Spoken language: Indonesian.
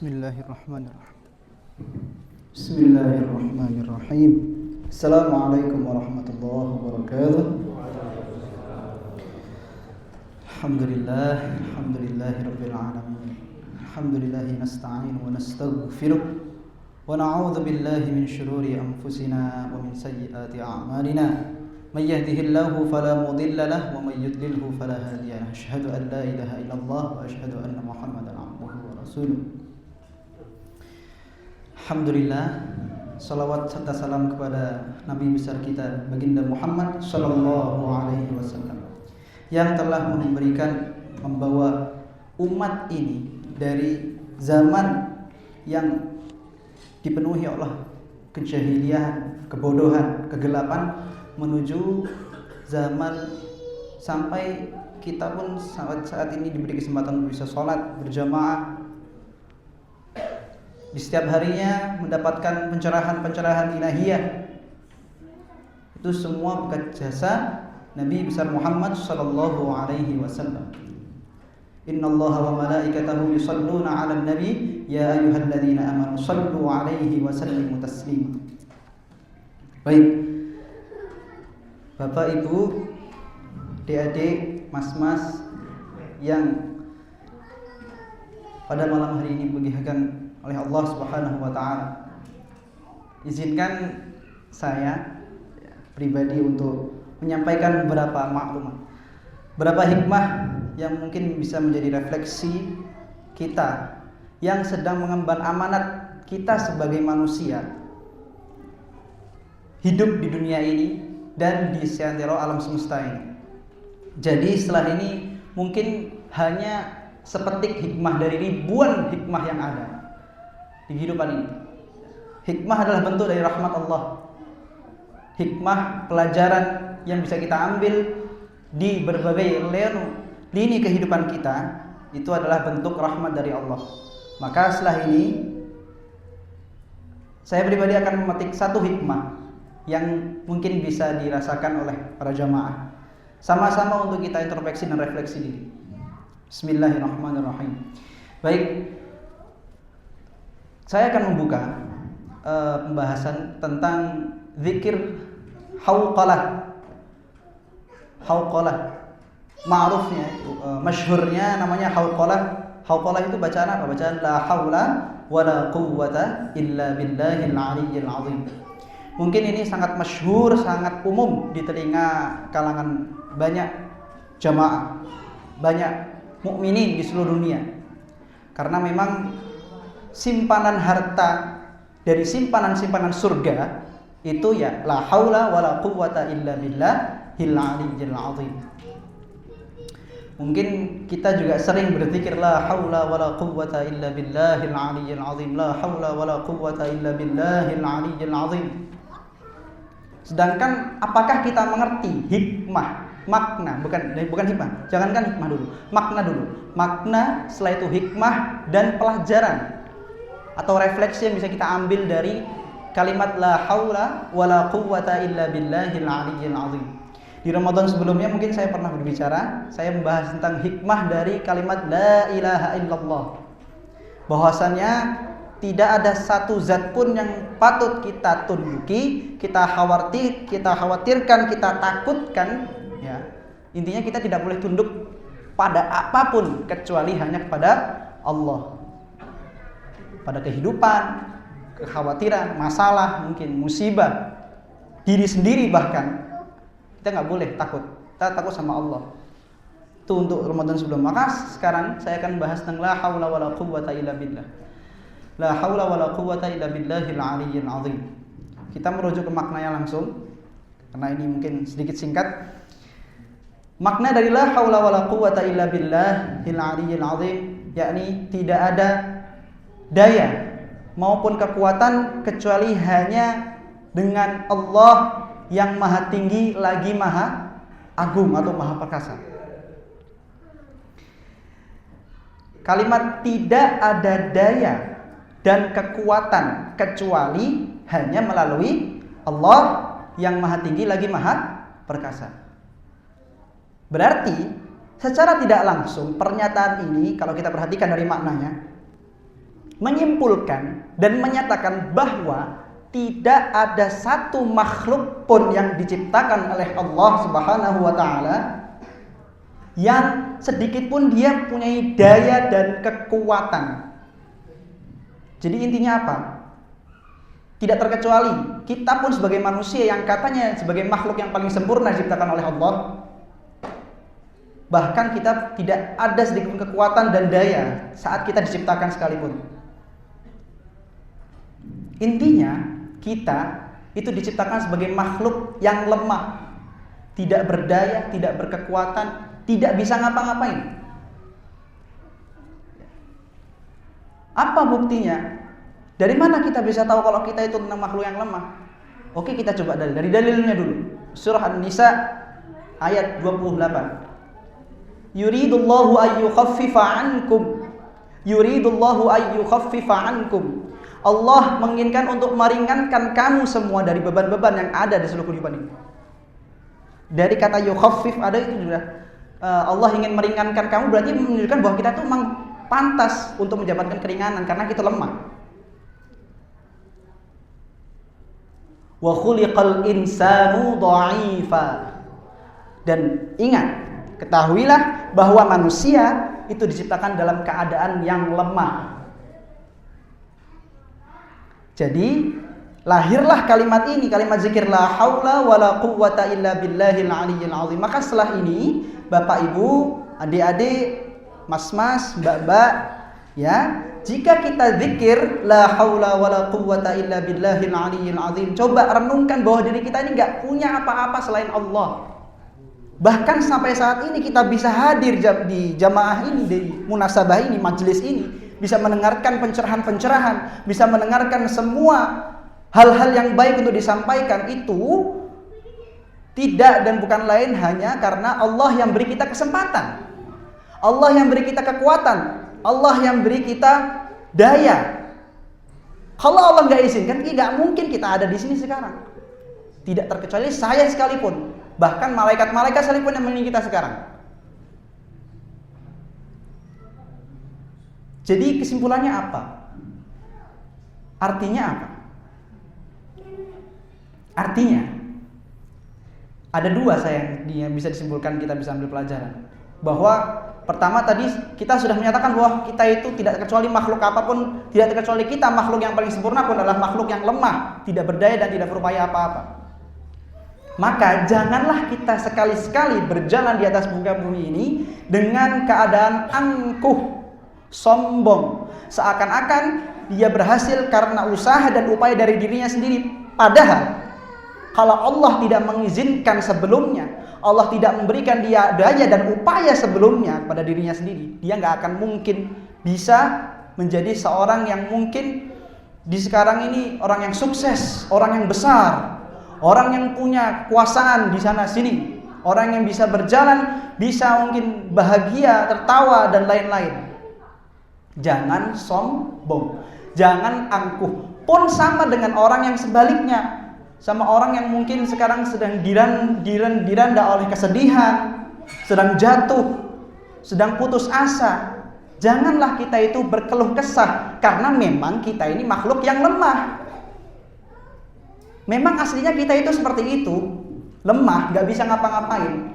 Bismillahirrahmanirrahim. Bismillahirrahmanirrahim. Assalamualaikum warahmatullahi wabarakatuh. Alhamdulillahi rabbil alamin. Alhamdulillahi nasta'inu wa nastaghfiruh wa na'udzu billahi min shururi anfusina wa min sayyiati a'malina. May yahdihillahu fala mudilla lahu wa may yudlilhu fala hadiya lahu. Asyhadu an la ilaha illallah wa asyhadu anna Muhammadan 'abduhu wa rasuluh. Alhamdulillah, salawat serta salam kepada Nabi besar kita baginda Muhammad sallallahu alaihi wasallam yang telah membawa umat ini dari zaman yang dipenuhi oleh kejahilian, kebodohan, kegelapan menuju zaman sampai kita pun saat ini diberi kesempatan untuk bisa sholat berjamaah di setiap harinya, mendapatkan pencerahan-pencerahan ilahiyah. Itu semua berkat jasa Nabi besar Muhammad sallallahu alaihi wasallam. Innallaha wa malaikatahu yusholluna 'alan nabi ya ayyuhalladzina amanu shallu 'alaihi wa sallimu taslima. Baik. Bapak, Ibu, adik-adik, mas-mas yang pada malam hari ini dimuliakan oleh Allah Subhanahu wa taala. Izinkan saya pribadi untuk menyampaikan beberapa maklumat, beberapa hikmah yang mungkin bisa menjadi refleksi kita yang sedang mengemban amanat kita sebagai manusia hidup di dunia ini dan di seantero alam semesta ini. Jadi setelah ini mungkin hanya sepetik hikmah dari ribuan hikmah yang ada di kehidupan ini. Hikmah adalah bentuk dari rahmat Allah. Hikmah, pelajaran yang bisa kita ambil di berbagai lini kehidupan kita, itu adalah bentuk rahmat dari Allah. Maka setelah ini saya pribadi akan memetik satu hikmah yang mungkin bisa dirasakan oleh para jamaah. Sama-sama untuk kita introspeksi dan refleksi diri. Bismillahirrahmanirrahim. Baik, saya akan membuka pembahasan tentang zikir hauqalah. Hauqalah, ma'rufnya, masyhurnya namanya hauqalah. Hauqalah itu bacaan apa? Bacaan la haula wala quwwata illa billahil aliyyil azim. Mungkin ini sangat masyhur, sangat umum di telinga kalangan banyak jamaah, banyak mukminin di seluruh dunia. Karena memang simpanan harta dari simpanan-simpanan surga itu ya la haula wala quwwata illa billahil aliyyil azim. Mungkin kita juga sering berzikir la haula wala quwwata illa billahil aliyyil azim, la haula wala quwwata illa billahil aliyyil azim. Sedangkan apakah kita mengerti hikmah, makna, bukan hikmah, jangankan hikmah dulu, makna dulu. Makna, setelah itu hikmah dan pelajaran atau refleksi yang bisa kita ambil dari kalimat la haula wala quwwata illa billahil aliyyil azim. Di Ramadan sebelumnya mungkin saya pernah berbicara, saya membahas tentang hikmah dari kalimat la ilaha illallah. Bahwasannya tidak ada satu zat pun yang patut kita tunjuki, kita khawatirkan, kita takutkan, ya. Intinya kita tidak boleh tunduk pada apapun kecuali hanya kepada Allah. Pada kehidupan, kekhawatiran, masalah, mungkin musibah, diri sendiri bahkan, kita nggak boleh takut. Kita takut sama Allah. Itu untuk Ramadan sebelum. Maka sekarang saya akan bahas tentang la haula wala quwwata illa billah. La haula wala quwwata illa billahil aliyyil azim. Kita merujuk ke maknanya langsung, karena ini mungkin sedikit singkat. Makna dari la haula wala quwwata illa billahil aliyyil azim, yakni tidak ada daya maupun kekuatan kecuali hanya dengan Allah yang maha tinggi lagi maha agung atau maha perkasa. Kalimat tidak ada daya dan kekuatan kecuali hanya melalui Allah yang maha tinggi lagi maha perkasa. Berarti secara tidak langsung pernyataan ini kalau kita perhatikan dari maknanya menyimpulkan dan menyatakan bahwa tidak ada satu makhluk pun yang diciptakan oleh Allah Subhanahu wa taala yang sedikit pun dia punya daya dan kekuatan. Jadi intinya apa? Tidak terkecuali kita pun sebagai manusia yang katanya sebagai makhluk yang paling sempurna diciptakan oleh Allah, bahkan kita tidak ada sedikit pun kekuatan dan daya saat kita diciptakan sekalipun. Intinya kita itu diciptakan sebagai makhluk yang lemah, tidak berdaya, tidak berkekuatan, tidak bisa ngapa-ngapain. Apa buktinya? Dari mana kita bisa tahu kalau kita itu tentang makhluk yang lemah? Oke, kita coba dari dalilnya dulu. Surah An-Nisa ayat 28. Yuridullahu ayyukhaffifa ankum. Yuridullahu ayyukhaffifa ankum. Allah menginginkan untuk meringankan kamu semua dari beban-beban yang ada di seluruh kehidupan ini. Dari kata yukhaffif ada itu sudah Allah ingin meringankan kamu, berarti menunjukkan bahwa kita tuh memang pantas untuk mendapatkan keringanan karena kita lemah. Wa khuliqal insanu dha'ifa. Dan ingat, ketahuilah bahwa manusia itu diciptakan dalam keadaan yang lemah. Jadi lahirlah kalimat ini, kalimat zikir la haula wala quwwata illa billahil aliyyil azim. Maka setelah ini, Bapak Ibu, adik-adik, mas-mas, mbak-mbak, ya, jika kita zikir la haula wala quwwata illa billahil aliyyil azim, coba renungkan bahwa diri kita ini enggak punya apa-apa selain Allah. Bahkan sampai saat ini kita bisa hadir di jamaah ini, di munasabah ini, majelis ini, bisa mendengarkan pencerahan-pencerahan, bisa mendengarkan semua hal-hal yang baik untuk disampaikan, itu tidak dan bukan lain hanya karena Allah yang beri kita kesempatan, Allah yang beri kita kekuatan, Allah yang beri kita daya. Kalau Allah nggak izinkan, nggak mungkin kita ada di sini sekarang. Tidak terkecuali saya sekalipun, bahkan malaikat-malaikat sekalipun yang menginginkan kita sekarang. Jadi kesimpulannya apa? Artinya apa? Artinya ada dua yang bisa disimpulkan, kita bisa ambil pelajaran. Bahwa pertama tadi kita sudah menyatakan bahwa kita itu tidak terkecuali makhluk apapun, tidak terkecuali kita makhluk yang paling sempurna pun adalah makhluk yang lemah, tidak berdaya dan tidak berupaya apa-apa. Maka janganlah kita sekali-sekali berjalan di atas muka bumi ini dengan keadaan angkuh, sombong, seakan-akan dia berhasil karena usaha dan upaya dari dirinya sendiri. Padahal kalau Allah tidak mengizinkan sebelumnya, Allah tidak memberikan dia daya dan upaya sebelumnya pada dirinya sendiri, dia nggak akan mungkin bisa menjadi seorang yang mungkin di sekarang ini orang yang sukses, orang yang besar, orang yang punya kekuasaan di sana sini, orang yang bisa berjalan, bisa mungkin bahagia, tertawa dan lain-lain. Jangan sombong, jangan angkuh. Pun sama dengan orang yang sebaliknya, sama orang yang mungkin sekarang sedang diranda oleh kesedihan, sedang jatuh, sedang putus asa. Janganlah kita itu berkeluh kesah, karena memang kita ini makhluk yang lemah. Memang aslinya kita itu seperti itu, lemah, gak bisa ngapa-ngapain.